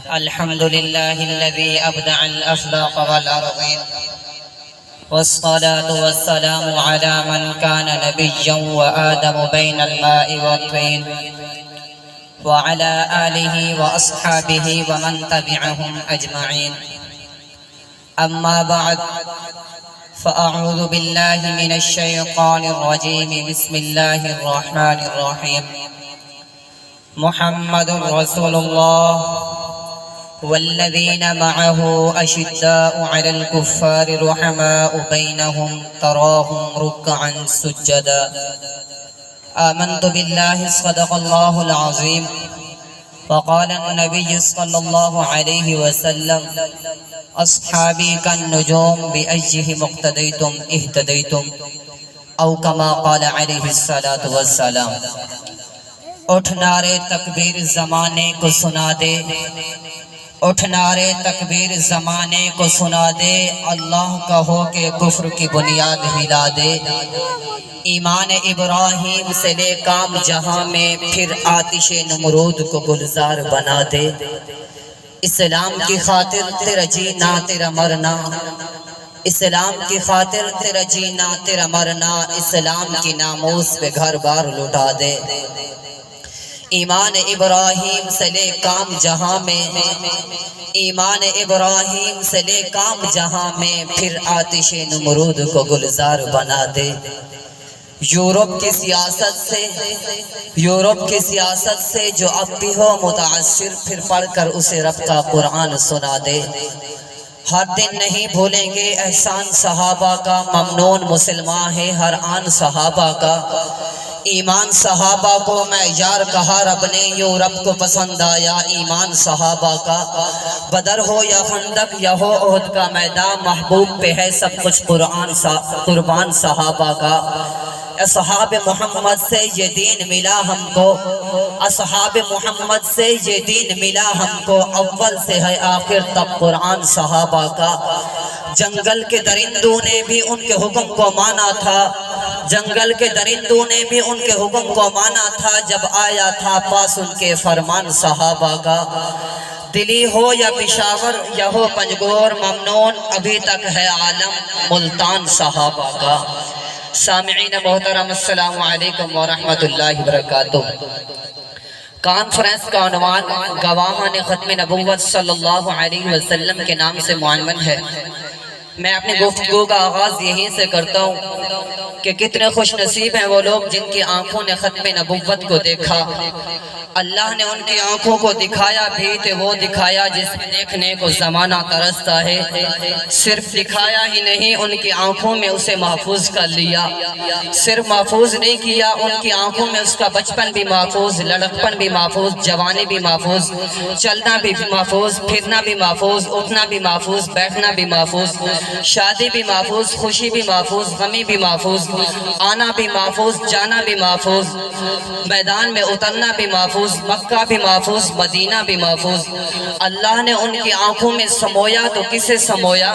الحمد لله الذي أبدع الأخلاق والأرضين، والصلاة والسلام على من كان نبيا وآدم بين الماء والطين، وعلى آله وأصحابه ومن تبعهم أجمعين. أما بعد، فأعوذ بالله من الشيطان الرجيم. بسم الله الرحمن الرحيم. محمد رسول الله والذين معه أشداء على الكفار رحماء بينهم تراهم ركعا سجدا. آمنت بالله صدق الله العظيم. وقال النبي صلى الله عليه وسلم: أصحابي كالنجوم بأيهم اقتديتم اهتديتم، أو كما قال عليه الصلاة والسلام. اٹھ نعرے تکبیر زمانے کو سنا دے، اٹھ نعرے تکبیر زمانے کو سنا دے، اللہ کا ہو کہ کفر کی بنیاد ہلا دے. ایمان ابراہیم سے لے کام جہاں میں، پھر آتش نمرود کو گلزار بنا دے. اسلام کی خاطر تیرا جینا تیرا مرنا، اسلام کی خاطر تیرا جینا تیرا مرنا، اسلام کی ناموس پہ گھر بار لٹا دے. ایمان ابراہیم سے لے کام جہاں میں، ایمان ابراہیم سے لے کام جہاں میں، پھر آتش نمرود کو گلزار بنا دے. یورپ کی سیاست سے جو اب بھی ہو متاثر، پھر پڑھ کر اسے رب کا قرآن سنا دے. ہر دن نہیں بھولیں گے احسان صحابہ کا، ممنون مسلمان ہے ہر آن صحابہ کا. ایمان صحابہ کو میں یار کہا رب نے، یوں رب کو پسند آیا ایمان صحابہ کا. بدر ہو یا خندق یا ہو احد کا میدان، محبوب پہ ہے سب کچھ قربان صحابہ کا. اصحاب محمد سے یہ دین ملا ہم کو، اصحاب محمد سے یہ دین ملا ہم کو، اول سے ہے آخر تک قرآن صحابہ کا. جنگل کے درندوں نے بھی ان کے حکم کو مانا تھا، جنگل کے درندوں نے بھی ان کے حکم کو مانا تھا، جب آیا تھا پاس ان کے فرمان صحابہ کا. دلی ہو یا پشاور یا ہو پنجگور، ممنون ابھی تک ہے عالم ملتان صحابہ کا. سامعین محترم، السلام علیکم ورحمۃ اللہ وبرکاتہ. کانفرنس کا عنوان گواہان ختم نبوت صلی اللہ علیہ وسلم کے نام سے معنون ہے. میں اپنی گفتگو کا آغاز یہیں سے کرتا ہوں کہ کتنے خوش نصیب ہیں وہ لوگ جن کی آنکھوں نے ختم نبوت کو دیکھا. اللہ نے ان کی آنکھوں کو دکھایا بھی تو وہ دکھایا جس میں دیکھنے کو زمانہ ترستا ہے. صرف دکھایا ہی نہیں، ان کی آنکھوں میں اسے محفوظ کر لیا. صرف محفوظ نہیں کیا، ان کی آنکھوں میں اس کا بچپن بھی محفوظ، لڑکپن بھی محفوظ، جوانی بھی محفوظ، چلنا بھی محفوظ، پھرنا بھی محفوظ، اٹھنا بھی محفوظ، بیٹھنا بھی محفوظ، شادی بھی محفوظ، خوشی بھی محفوظ، غمی بھی محفوظ، آنا بھی محفوظ، جانا بھی محفوظ، میدان میں اترنا بھی محفوظ، مکہ بھی محفوظ، مدینہ بھی محفوظ. اللہ نے ان کی آنکھوں میں سمویا تو کسے سمویا؟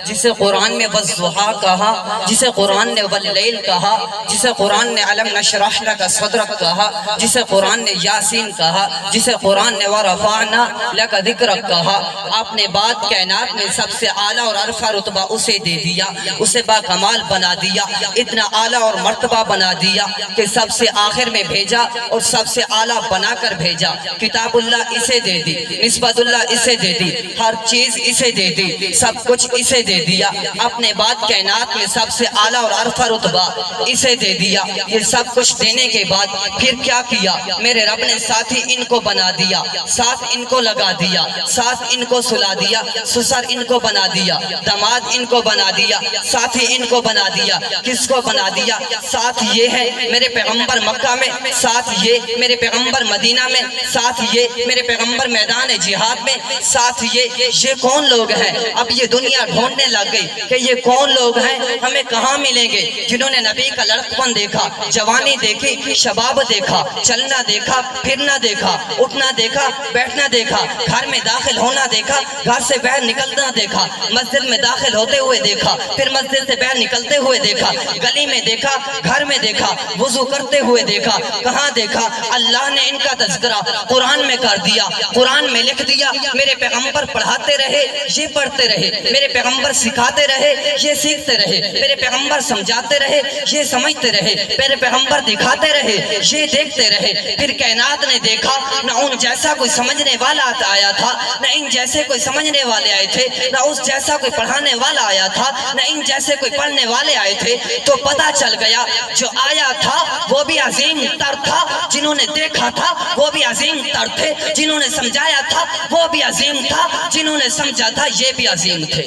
جسے قرآن میں والضحیٰ کہا، جسے قرآن نے واللیل کہا، جسے قرآن نے علم نشرح لک صدرک کہا، جسے قرآن نے یاسین کہا، جسے قرآن نے ورفعنا لک ذکرک کہا. آپ نے بات کائنات میں سب سے اعلیٰ اور عرفہ رتبہ اسے دے دیا، اسے با کمال بنا دیا، اتنا اعلیٰ اور مرتبہ بنا دیا کہ سب سے آخر میں بھیجا اور سب سے اعلیٰ بنا کر بھیجا. کتاب اللہ اسے دے دی، نسبت اللہ اسے دے دی، ہر چیز اسے دے دی، سب کچھ اسے دے دیا. اپنے بعد کائنات میں سب سے اعلیٰ اور عرفہ رتبہ اسے دے دیا. یہ سب کچھ دینے کے بعد پھر کیا کیا؟ میرے رب نے ساتھ ہی ان کو بنا دیا، ساتھ ان کو لگا دیا، ساتھ ان کو سلا دیا، سسر ان کو بنا دیا، داماد ان کو بنا دیا، ساتھ ہی ان کو بنا دیا. کس کو بنا دیا؟ ساتھ یہ ہے میرے پیغمبر مکہ میں، ساتھ یہ میرے پیغمبر مدینہ میں، ساتھ یہ میرے پیغمبر میدان جہاد میں، ساتھ یہ کون لوگ ہیں؟ اب یہ دنیا ڈھونڈنے لگ گئی کہ یہ کون لوگ ہیں، ہمیں کہاں ملیں گے جنہوں نے نبی کا لڑکپن دیکھا، جوانی دیکھی، شباب دیکھا، چلنا دیکھا، پھرنا دیکھا، اٹھنا دیکھا، بیٹھنا دیکھا، گھر میں داخل ہونا دیکھا، گھر سے باہر نکلنا دیکھا، مسجد میں داخل ہوتے ہوئے دیکھا، پھر مسجد سے باہر نکلتے ہوئے دیکھا، گلی گلی میں دیکھا، گھر میں دیکھا، وضو کرتے ہوئے دیکھا، کہاں دیکھا؟ اللہ نے ان کا تذکرہ قرآن میں کر دیا، قرآن میں لکھ دیا۔ میرے پیغمبر پڑھاتے رہے، یہ پڑھتے رہے، میرے پیغمبر سکھاتے رہے، یہ سیکھتے رہے، میرے پیغمبر سمجھاتے رہے، یہ سمجھتے رہے، میرے پیغمبر دکھاتے رہے، یہ دیکھتے رہے۔ پھر کائنات نے دیکھا، نہ ان جیسا کوئی سمجھنے والا آیا تھا، نہ ان جیسے کوئی سمجھنے والے آئے تھے، نہ اس جیسا کوئی پڑھانے والا آیا تھا، نہ ان جیسے کوئی پڑھنے والے آئے تھے۔ تو پتہ چل گیا جو آیا تھا وہ بھی عظیم تر تھا، جنہوں نے دیکھا تھا وہ بھی عظیم تر تھے، جنہوں نے سمجھایا تھا وہ بھی عظیم تھا، جنہوں نے سمجھا تھا یہ بھی عظیم تھے۔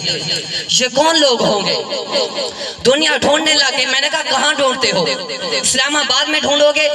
یہ کون لوگ ہوں گے؟ دنیا ڈھونڈنے لگے، میں نے کہا کہاں ڈھونڈتے ہو؟ اسلام آباد میں ڈھونڈو گے،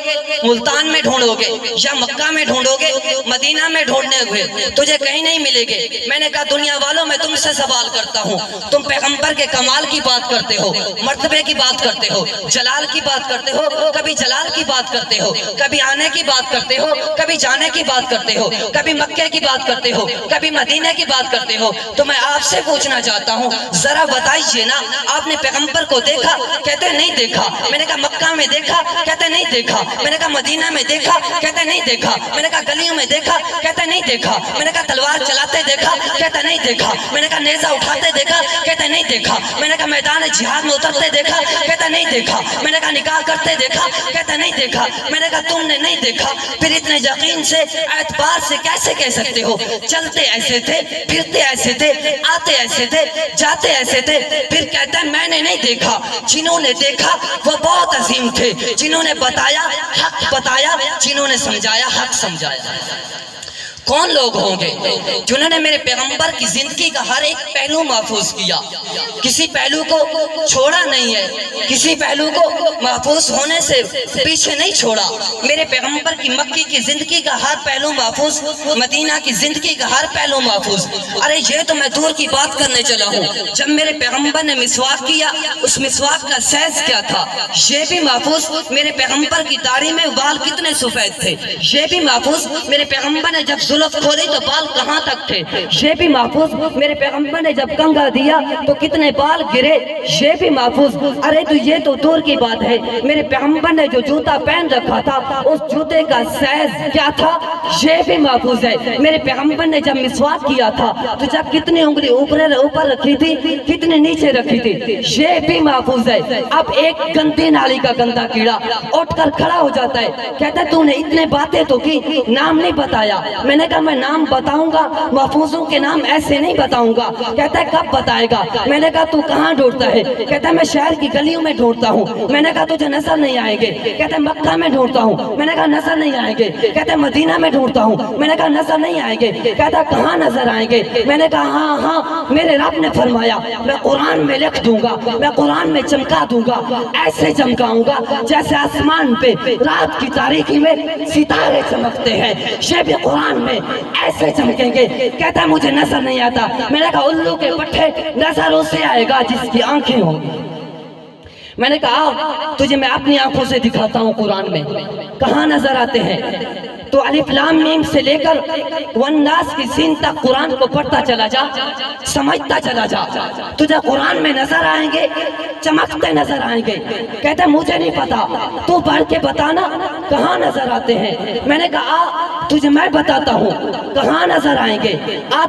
ملتان میں ڈھونڈو گے، یا مکہ میں ڈھونڈو گے، مدینہ میں ڈھونڈنے ہوئے تجھے کہیں نہیں ملے گے۔ میں نے کہا دنیا والوں میں تم سے سوال کرتا ہوں، تم پیغمبر کے کمال کی بات کرتے ہو، مرتبے کی بات کرتے ہو، جلال کی بات کرتے ہو، کبھی جلال کی بات کرتے ہو، کبھی آنے کی بات کرتے ہو، کبھی جانے کی بات کرتے ہو، کبھی مکے کی بات کرتے ہو، کبھی مدینہ کی بات کرتے ہو۔ تو میں آپ سے پوچھنا چاہتا ہوں، ذرا بتائیے نا، آپ نے پیغمبر کو دیکھا؟ کہتے نہیں دیکھا۔ میں نے کہا مکہ میں دیکھا؟ کہتے نہیں دیکھا۔ میں نے کہا مدینہ میں دیکھا؟ کہتے نہیں دیکھا۔ میں نے کہا گلیوں میں دیکھا؟ کہتے نہیں دیکھا۔ میں نے کہا تلوار چلاتے دیکھا؟ کہتے نہیں دیکھا۔ میں نے کہا نیزہ اٹھاتے دیکھا؟ کہتے نہیں دیکھا۔ میں نے کہا میدان جہاد میں اترتے دیکھا؟ کہتے نہیں دیکھا۔ میں نے کہا نکاح کرتے دیکھا؟ کہتے نہیں دیکھا۔ میں نے کہا تم نے نہیں دیکھا، پھر اتنے یقین سے اعتبار سے کیسے کہہ سکتے ہو؟ چلتے ایسے تھے، پھرتے ایسے تھے، آتے ایسے تھے، جاتے ایسے تھے۔ پھر کہتا ہے میں نے نہیں دیکھا، جنہوں نے دیکھا وہ بہت عظیم تھے، جنہوں نے بتایا حق بتایا، جنہوں نے سمجھایا حق سمجھایا۔ کون لوگ ہوں گے جنہوں نے میرے پیغمبر کی زندگی کا ہر ایک پہلو محفوظ کیا، کسی پہلو کو چھوڑا نہیں ہے، کسی پہلو کو محفوظ ہونے سے پیچھے نہیں چھوڑا۔ میرے پیغمبر کی مکی کی زندگی کا ہر پہلو محفوظ، مدینہ کی زندگی کا ہر پہلو محفوظ۔ ارے یہ تو میں دور کی بات کرنے چلا ہوں، جب میرے پیغمبر نے مسواک کیا اس مسواک کا سائز کیا تھا یہ بھی محفوظ۔ میرے پیغمبر کی داڑھی میں بال کتنے سفید تھے یہ بھی محفوظ۔ میرے پیغمبر نے جب زلف کھولی تو بال کہاں تک تھے یہ بھی محفوظ۔ میرے پیغمبر نے جب کنگھا دیا تو کتنے بال گرے یہ بھی محفوظ۔ ارے تو یہ تو دور کی بات ہے، میرے پیغمبر نے جو جوتا پہن رکھا تھا اس جوتے کا سائز کیا تھا یہ بھی محفوظ ہے۔ میرے پیغمبر نے جب مسواک کیا تھا تو جب کتنی انگلی اوپر رکھی تھی کتنی نیچے رکھی تھی یہ بھی محفوظ ہے۔ اب ایک گندی نالی کا گندا کیڑا اٹھ کر کھڑا ہو جاتا ہے، کہتا ہے تو نے اتنے باتیں تو کی، نام نہیں بتایا۔ میں نے کہا میں نام بتاؤں گا، محفوظوں کے نام ایسے نہیں بتاؤں گا۔ کہتا ہے کب بتائے گا؟ میں نے کہا تو کہاں ڈھونڈتا ہے؟ کہتا ہے میں شہر کی گلیوں میں ڈھونڈتا ہوں۔ میں نے کہا تجھے نظر نہیں آئیں گے؟ کہتا ہے مکہ میں ڈھونڈتا ہوں۔ میں نے کہا نظر نہیں آئیں گے؟ کہتا ہے مدینہ میں ڈھونڈتا ہوں۔ میں نے کہا نظر نہیں آئیں گے؟ کہتا ہے کہاں نظر آئیں گے؟ میں نے کہا ہاں میرے رب نے فرمایا میں قرآن میں لکھ دوں گا، میں قرآن میں چمکا دوں گا، ایسے چمکاؤں گا جیسے آسمان پہ رات کی تاریکی میں ستارے چمکتے ہیں یہ بھی قرآن میں ایسے چمکیں گے۔ کہتا ہے مجھے نظر نہیں آتا۔ میں نے کہا الو کے پٹھے نظر اسے آئے گا جس کی آنکھیں ہوں گی۔ میں نے کہا تجھے میں اپنی آنکھوں سے دکھاتا ہوں قرآن میں کہاں نظر آتے ہیں۔ تو الف لام میم سے لے کر والناس کی سین تک قرآن کو پڑھتا چلا جا، سمجھتا چلا جا، تجھے قرآن میں نظر آئیں گے، چمکتے نظر آئیں گے۔ کہتا ہے مجھے نہیں پتا، تو پڑھ کے بتانا کہاں نظر آتے ہیں۔ میں نے کہا تجھے میں بتاتا ہوں کہاں نظر آئیں گے،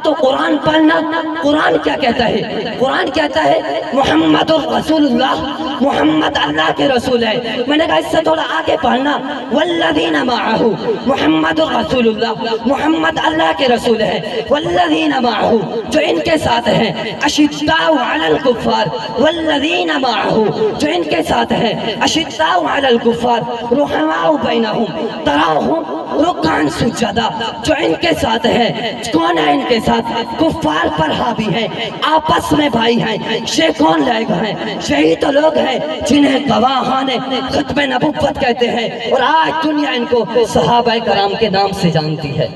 تو قرآن پڑھنا۔ قرآن کیا کہتا ہے؟ قرآن کہتا ہے محمد رسول اللہ، محمد اللہ کے رسول ہے۔ میں نے کہا اس سے تھوڑا آگے پڑھنا، والذین معہ، محمد رسول اللہ، محمد اللہ کے رسول ہے، والذین معہ جو ان کے ساتھ ہیں، اشداء علی الکفار، والذین معہ جو ان کے ساتھ ہیں، اشداء علی الکفار رحماء بینہم تراہم رکعا سجدا جو ان کے ساتھ ہے۔ کون ہے ان کے ساتھ؟ کفار پر حاوی ہیں، آپس میں بھائی ہیں۔ یہ کون لوگ ہیں؟ یہی تو لوگ ہیں جنہیں گواہان ختم نبوت کہتے ہیں، اور آج دنیا ان کو صحابہ کرام کے نام سے جانتی ہے۔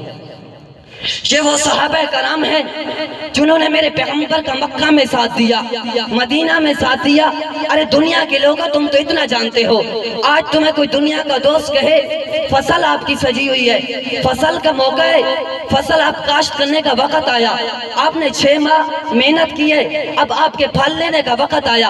یہ وہ صحابہ کرام ہیں جنہوں نے میرے پیغمبر کا مکہ میں ساتھ دیا، مدینہ میں ساتھ دیا۔ ارے دنیا کے لوگوں تم تو اتنا جانتے ہو، آج تمہیں کوئی دنیا کا دوست کہے فصل آپ کی سجی ہوئی ہے، فصل کا موقع ہے، فصل آپ کاشت کرنے کا وقت آیا، آپ نے 6 ماہ محنت کی ہے، اب آپ کے پھل لینے کا وقت آیا،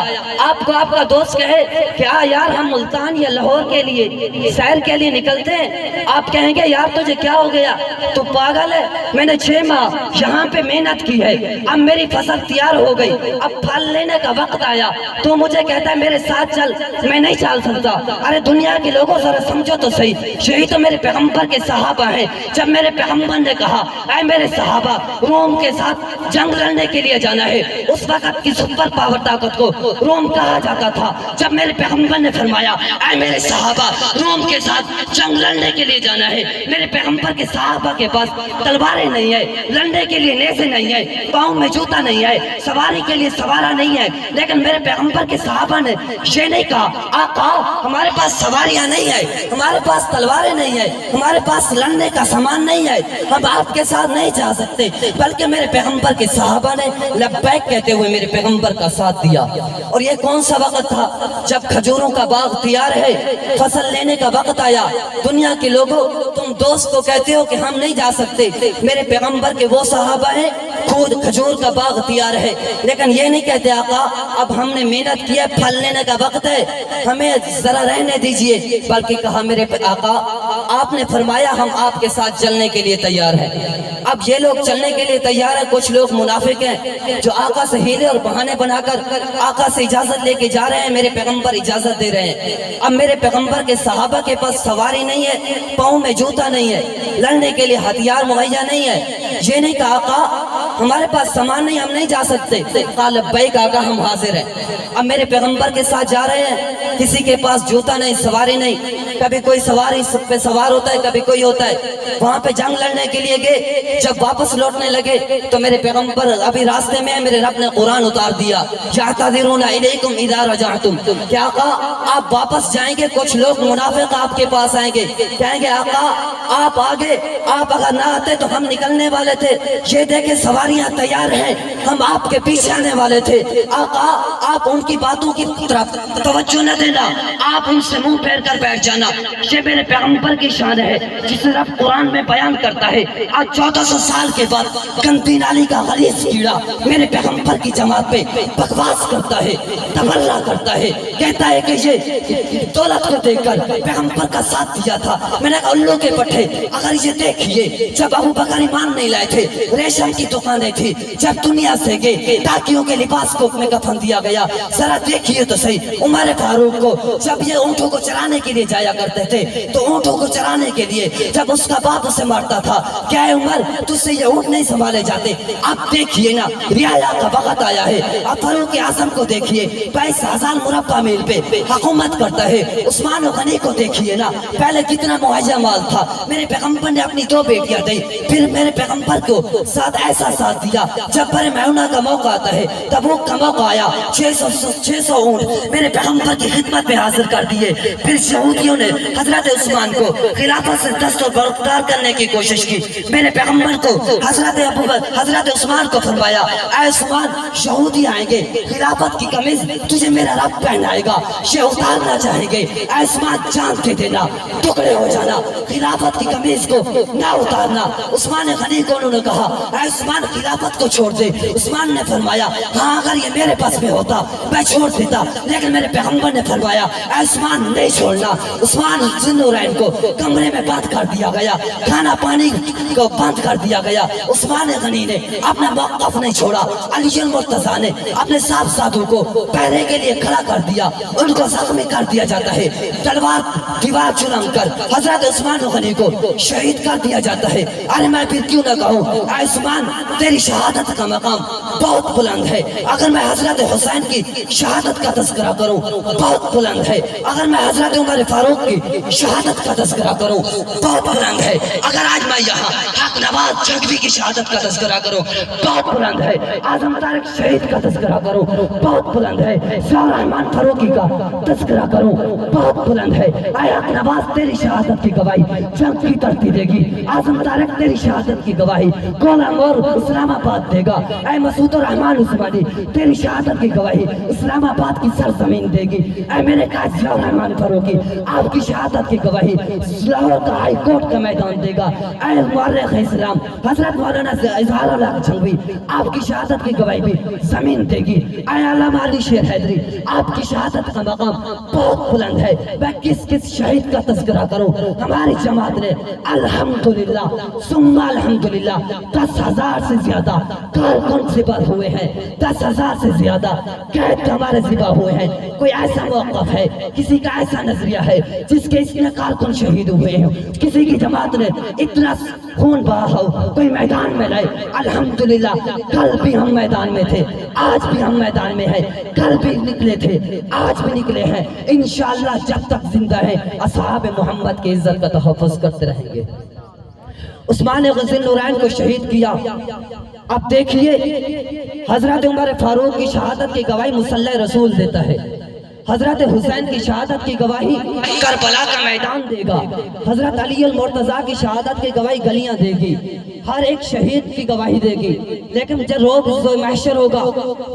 آپ کو آپ کا دوست کہے کہ یار ہم ملتان یا لاہور کے لیے سیر کے لیے نکلتے ہیں، آپ کہیں گے یار تجھے کیا ہو گیا، تو پاگل ہے، میں نے 6 ماہ یہاں پہ محنت کی ہے، اب میری فصل تیار ہو گئی، اب پھل لینے کا وقت آیا، تو مجھے کہتا ہے میرے ساتھ چل، میں نہیں چل سکتا۔ ارے دنیا کے لوگوں ذرا سمجھو تو صحیح، یہی تو میرے پیغمبر کے صحابہ ہیں۔ جب میرے پیغمبر نے کہا اے میرے صحابہ روم کے ساتھ جنگ لڑنے کے لیے جانا ہے، اس وقت کی سپر پاور طاقت کو روم کہا جاتا تھا، جب میرے پیغمبر نے فرمایا اے میرے صحابہ روم کے ساتھ جنگ لڑنے کے لیے جانا ہے، میرے پیغمبر کے صحابہ کے پاس تلواریں نہیں ہے، لڑنے کے لیے نیزے نہیں ہے، پاؤں میں جوتا نہیں ہے، سواری کے لیے سوارا نہیں ہے، لیکن میرے پیغمبر کے صحابہ نے یہ نہیں کہا آقا ہمارے پاس سواریاں نہیں ہے، ہمارے پاس تلواریں نہیں ہے، ہمارے پاس لڑنے کا سامان نہیں ہے، ہم آپ کے ساتھ نہیں جا سکتے، بلکہ میرے پیغمبر کے صحابہ نے لبیک کہتے ہوئے میرے پیغمبر کا ساتھ دیا۔ اور یہ کون سا وقت تھا؟ جب کھجوروں کا باغ تیار ہے، فصل لینے کا وقت آیا، دنیا کے لوگوں تم دوست کو کہتے ہو کہ ہم نہیں جا سکتے، میرے پیغمبر کے وہ صحابہ ہیں خود کھجور کا باغ تیار ہے، لیکن یہ نہیں کہتے آقا اب ہم نے محنت کی ہے پھل لینے کا وقت ہے ہمیں ذرا رہنے دیجئے، بلکہ کہا میرے آقا آپ نے فرمایا ہم آپ کے ساتھ چلنے کے لیے تیار ہیں۔ اب یہ لوگ چلنے کے لیے تیار ہیں، کچھ لوگ منافق ہیں جو آقا سے ہیلے اور بہانے بنا کر آقا سے اجازت لے کے جا رہے ہیں، میرے پیغمبر اجازت دے رہے ہیں۔ اب میرے پیغمبر کے صحابہ کے پاس سواری نہیں ہے، پاؤں میں جوتا نہیں ہے، لڑنے کے لیے ہتھیار مہیا نہیں ہے، یہ نہیں کہا آقا ہمارے پاس سامان نہیں ہم نہیں جا سکتے، قال لبیک آقا ہم حاضر ہیں۔ اب میرے پیغمبر کے ساتھ جا رہے ہیں، کسی کے پاس جوتا نہیں، سواری نہیں، کبھی کوئی سواری پہ سوار ہوتا ہے کبھی کوئی ہوتا ہے، وہاں پہ جنگ لڑنے کے لیے گئے، جب واپس لوٹنے لگے تو میرے پیغمبر ابھی راستے میں میرے رب نے قرآن اتار دیا یعتذرون الیکم اذا رجعتم، کہ آقا آپ واپس جائیں گے، کچھ لوگ منافق آپ کے پاس آئیں گے، کہیں گے آقا آپ آگے، آپ اگر نہ آتے تو ہم نکلنے والے تھے، یہ دیکھیں سواریاں تیار ہیں، ہم آپ کے پیچھے آنے والے تھے، آقا آپ ان کی باتوں کی طرف توجہ نہ دینا، آپ ان سے منہ پھیر کر بیٹھ جانا۔ یہ میرے پیغمبر کی شان ہے جسے رب قرآن میں بیان کرتا ہے۔ آج 1400 سال کے بعد گندی نالی کا غلیظ کیڑا میرے پیغمبر کی جماعت پہ بکواس کرتا ہے، تبرہ کرتا ہے، کہتا ہے کہ یہ دولت کو دیکھ کر پیغمبر کا ساتھ دیا تھا۔ میں نے کہا الو کے پٹھے اگر یہ دیکھیے جب ابو بکر ایمان نہیں لائے تھے، ریشم کی دکانیں تھی، جب دنیا سے گئے ٹاکیوں کے لباس کو میں کفن دیا گیا، ذرا دیکھیے تو صحیح عمر فاروق کو جب یہ اونٹوں کو چرانے کے لیے جایا کرتے تھے تو اونٹوں کو چرانے کے لیے جب اس کا باپ اسے مارتا تھا، کیا ہے عمر تجھ سے یہ اونٹ نہیں سنبھالے جاتے، اب دیکھیے نا رعایا کا وقت آیا ہے، اب فاروق اعظم کو دیکھیے 22,000 مربع میل پہ حکومت کرتا ہے، عثمان غنی کو دیکھیے نا پہلے کتنا مہیا مال تھا، میرے پیغمبر نے اپنی 2 بیٹیاں دی، پھر میرے پیغمبر کو ساتھ ایسا ساتھ دیا، جب برے میونہ کا موقع آتا ہے تبوک کا موقع آیا، 600 اونٹ میرے پیغمبر کی خدمت میں حاضر کر دیے، پھر یہودیوں نے حضرت عثمان کو خلافت سے دست و برقرار کرنے کی کوشش کی، میرے پیغمبر کو حضرت عثمان کو فرمایا اے عثمان یہودی آئیں گے، خلافت کی قمیض تجھے میرا رب پہنائے گا، یہ اتارنا چاہیں گے، اے عثمان جان کے دینا، ٹکڑے ہو جانا، خلافت کی قمیض کو نہ اتارنا۔ عثمان غنی کو انہوں نے کہا اے عثمان خلافت کو چھوڑ دے، عثمان نے فرمایا ہاں اگر یہ میرے پاس میں ہوتا میں چھوڑ دیتا، لیکن میرے پیغمبر نے فرمایا اے عثمان نہیں چھوڑنا۔ عثمان ذوالنورین کو کمرے میں بند کر دیا گیا، کھانا پانی کو بند کر دیا گیا، عثمان غنی نے اپنا موقف نہیں چھوڑا، علی المرتضیٰ نے اپنے صاحب ساتھوں کو پہرے کے لیے کھڑا کر دیا، ان کو زخمی کر دیا جاتا ہے، تلوار دیوار چلم کر حضرت عثمان غنی کو شہید کر دیا جاتا ہے۔ ارے میں پھر کیوں نہ کہوں اے عثمان تیری شہادت کا مقام بہت بلند ہے. اگر میں حضرت حسین کی شہادت کا تذکرہ کروں بہت بلند ہے. اگر میں حضرت عمر فاروق کی شہادت کا تذکرہ کروں بہت بلند ہے. اگر آج میں یہاں حق نواز جھنگوی کی شہادت کا تذکرہ کروں بہت بلند ہے. اعظم طارق شہید کا تذکرہ کروں بہت بلند ہے. ضیاء الرحمن فاروقی کا تذکرہ کروں بہت بلند ہے. اے حق نواز تیری شہادت کی گواہی جنگ کی دھرتی دے گی. اعظم طارق تیری شہادت کی گواہی گولم اور اسلام آباد دے گا. اے مسعود الرحمان عثمانی تیری شہادت کی گواہی اسلام آباد کی سرزمین دے گی. اے میرے قائد ضیاء الرحمان فاروقی آپ کی شہادت کی گواہی لاہور کا ہائی کورٹ کا میدان دے گا. اے مورخ اسلام حضرت مولانا اظہار اللہ جھنگوی آپ کی شہادت کی گواہی بھی زمین دے گی. اے علامہ علی شیر حیدری آپ کی شہادت کا مقام بہت بلند ہے. میں کس شہید کا تذکرہ کروں. ہماری جماعت نے الحمدللہ ثم الحمدللہ 10,000 سے زیادہ کارکن ذبح ہوئے ہیں. 10,000 سے زیادہ قید ہمارے ذبح ہوئے ہیں. کوئی ایسا موقف ہے کسی کا ایسا نظریہ ہے جس کے اس میں کارکن شہید ہوئے ہیں کسی کی جماعت نے اتنا خون بہا ہو کوئی میدان میں لائے. الحمدللہ کل بھی ہم میدان میں تھے آج بھی ہم میدان میں ہیں. کل بھی نکلے تھے آج بھی نکلے ہیں. انشاءاللہ جب تک زندہ ہیں اصحاب محمد کی عزت کا تحفظ کرتے رہیں گے. عثمان غزی نورین کو شہید کیا. اب دیکھیے حضرت عمر فاروق کی شہادت کی گواہی مصلی رسول دیتا ہے. حضرت حسین کی شہادت کی گواہی کربلا کا میدان دے گا. حضرت علی المرتضیٰ کی شہادت کی گواہی گلیاں دے گی. ہر ایک شہید کی گواہی دے گی. لیکن جب روز محشر ہوگا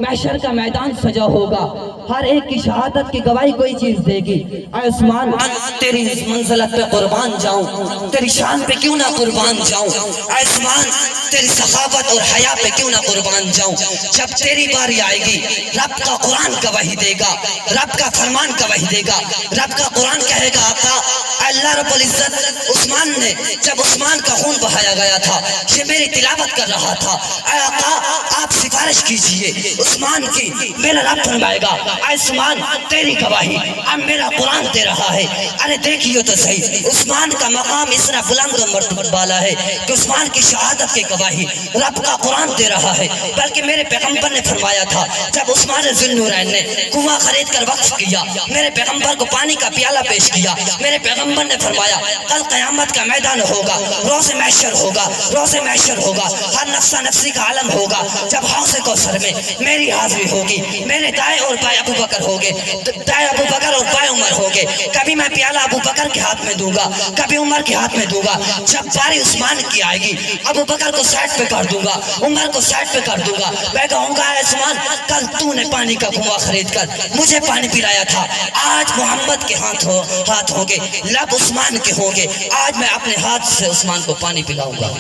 محشر کا میدان سجا ہوگا ہر ایک کی شہادت کی گواہی کوئی چیز دے گی. اے عثمان تیری منزلت پہ قربان جاؤں تیری شان پہ کیوں نہ قربان جاؤں. اے عثمان تیری سخاوت اور حیا پہ کیوں نہ قربان جاؤں. جب تیری باری آئے گی رب کا قرآن گواہی دے گا رب کا فرمان گواہی دے گا. رب کا قرآن کہے گا آقا اللہ رب العزت عثمان نے جب عثمان کا خون بہایا گیا تھا یہ میری تلاوت کر رہا تھا. اے آقا آپ سفارش کیجئے عثمان کی. میرا رب فرمائے گا اے عثمان تیری گواہی اب میرا قرآن دے رہا ہے. ارے دیکھیے تو صحیح عثمان کا مقام اتنا بلند و مرتبہ والا ہے کہ عثمان کی شہادت کی گواہی رب کا قرآن دے رہا ہے. بلکہ میرے پیغمبر نے فرمایا تھا جب عثمان ذی نورین نے کنواں خرید کر وقف کیا میرے پیغمبر کو پانی کا پیالہ پیش کیا. میرے پیغمبر نے فرمایا کل قیامت کا میدان ہوگا روز محشر ہوگا روز محشر ہوگا ہر نفسہ نفسی کا عالم ہوگا. جب حوض کوثر میں میری حاضری ہوگی میرے دائیں اور بائیں ابو بکر ہوگے دائیں ابو بکر اور بائیں عمر ہوگے. کبھی میں پیالہ ابو بکر کے ہاتھ میں دوں گا کبھی عمر کے ہاتھ میں دوں گا. جب باری عثمان کی آئے گی ابو بکر کو سائڈ پہ کر دوں گا عمر کو سائڈ پہ کر دوں گا. میں کہوں گا عثمان کل تو نے پانی کا کنواں خرید کر مجھے پانی پلایا تھا. آج محمد کے ہاتھ ہوں گے لب عثمان کے ہوں گے. آج میں اپنے ہاتھ سے عثمان کو پانی پلاؤں گا.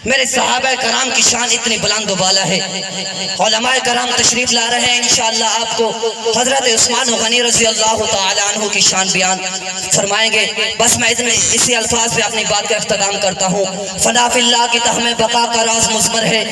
میرے صحابہ کرام کی شان اتنی بلند و بالا ہے. علماء کرام تشریف لا رہے ہیں انشاءاللہ آپ کو حضرت عثمان غنی رضی اللہ تعالی عنہ کی شان بیان فرمائیں گے. بس میں اسی الفاظ پہ اپنی بات کا اختتام کرتا ہوں. فنا فی اللہ کی تہ میں بقا کا راز مضمر ہے.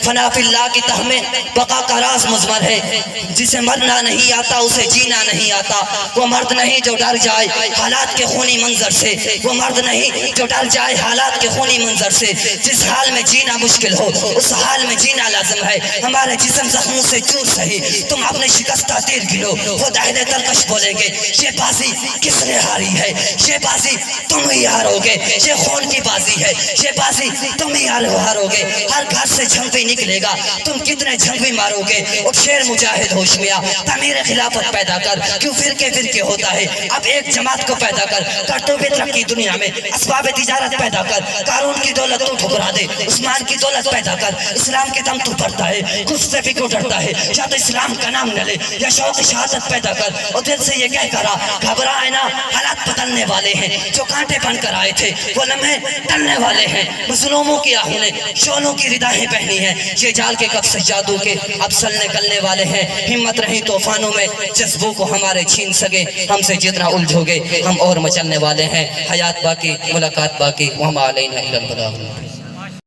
فنا فی اللہ کی تہ میں بقا کا راز مضمر ہے. جسے مرنا نہیں آتا اسے جینا نہیں آتا. وہ مرد نہیں جو ڈر جائے حالات کے خونی منظر سے. وہ مرد نہیں جو ڈر جائے حالات کے خونی منظر سے. جس حال میں جینا مشکل ہو اس حال میں جینا لازم ہے. ہمارے جسم زخموں سے چور سہی تم اپنے شکستہ تیر گنو. وہ دہلے ترکش بولیں گے یہ بازی کس نے ہاری ہے. یہ بازی تم ہی ہارو گے. یہ خون کی بازی ہے. یہ بازی تم ہی ہارو گے. ہر گھر سے جھنگوی نکلے گا تم کتنے جھنگوی مارو گے. اٹھ شیر مجاہد ہوشمیا تعمیر خلافت پیدا کر. کیوں فرقے فرقے ہوتا ہے اب ایک جماعت کو پیدا کر. کرتوب ترقی دنیا میں اسباب تجارت پیدا کر. قارون کی دولت تو ٹھکرا دے عثمان کی دولت پیدا کر. اسلام کے دم تو پڑتا ہے کچھ سے بھی کو ڈرتا ہے یا تو اسلام کا نام نہ لے یا شوق شہادت پیدا کر. اور دل سے یہ کہہ کرا گھبرائے نہ حالات بدلنے والے ہیں. جو کانٹے بن کر آئے تھے وہ لمحے ٹلنے والے ہیں. مظلوموں کی آہوں نے شولوں کی رداہیں پہنی ہیں. یہ جال کے کب سے جادو کے اب سل نکلنے والے ہیں. ہمت رہی طوفانوں میں جذبوں کو ہمارے چھین سکے. ہم سے جتنا الجھو گے ہم اور مچلنے والے ہیں. حیات باقی ملاقات باقی وما علینا الا البلاغ.